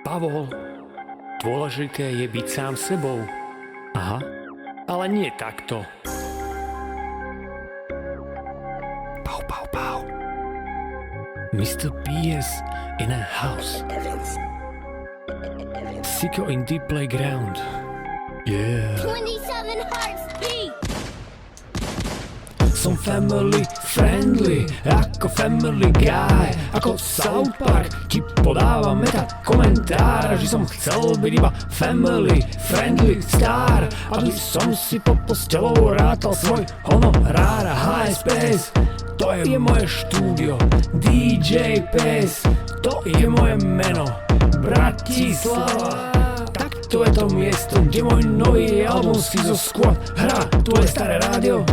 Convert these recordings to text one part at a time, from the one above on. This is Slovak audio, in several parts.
Pavol. Dôležité je byť sám sebou. Aha, ale nie takto. Pau, pau, pau. Mr. PS in a house. Syko in deep playground. Yeah. 27 hearts beat. Som family friendly, ako family guy, ako South Park ti podávam meta komentár, že som chcel byť iba family friendly star, aby som si pod postelou rátal svoj honorár a HSPS. To je moje štúdio, djPS, to je moje meno, Bratislava. Takto je to miesto, kde môj nový album Syko Squad hrá tvoje staré rádio.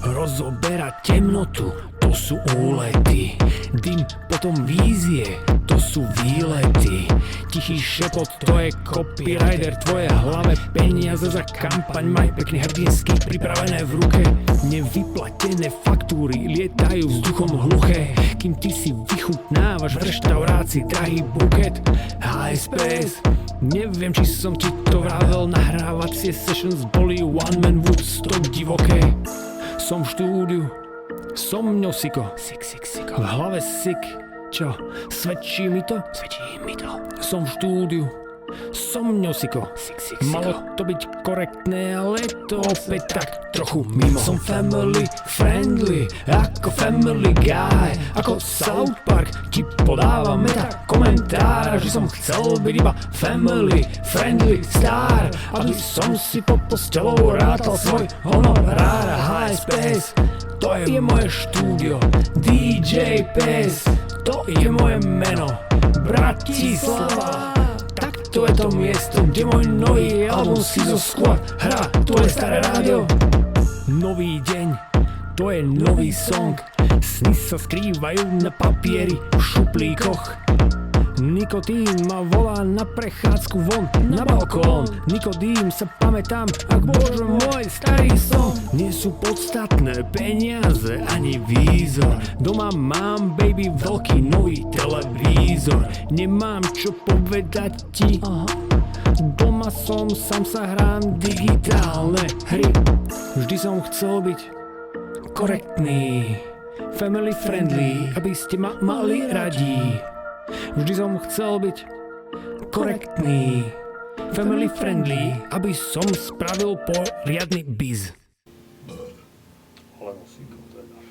Rozoberá temnotu, to sú úlety. Dym, potom vízie, to sú výlety. Tichý šepot, to je copywriter, tvoje hlave. Peniaze za kampaň, maj pekný hrdinský pripravené v ruke. Nevyplatené faktúry lietajú vzduchom hluché, kým ty si vychutnávaš v reštaurácii drahý buket. HSPS, neviem, či som ti to vravel, nahrávacie sessions boli one man Woodstock divoké. Som v štúdiu, som mňou Syko. Syko. V hlave Syk. Čo? Svedčí mi to? Svedčí mi to. Som v štúdiu, som mňou Syko. Malo to byť korektné, ale to opäť tak trochu mimo. Som family friendly, ako family guy, ako South Park ti podávam meta komentár, že som chcel byť iba family friendly star, aby som si pod postelou rátal svoj honorár a HSPS. To je moje štúdio, djPS, to je moje meno, Bratislava. Takto je to miesto, kde môj nový album Syko Squad hrá tvoje staré rádio. Nový deň, to je nový song, sny sa skrývajú na papieri v šuplíkoch. Nikotín ma volá na prechádzku von na balkón. Nikodým sa pamätám, ak bože môj starý som. Nie sú podstatné peniaze ani výzor. Doma mám baby veľký nový televízor. Nemám čo povedať ti. Doma som, sám sa hrám digitálne hry. Vždy som chcel byť korektný, family friendly, aby ste ma mali radi. Vždy som chcel byť korektný, family friendly, aby som spravil poriadny biz. Lebo Syko, to je náš.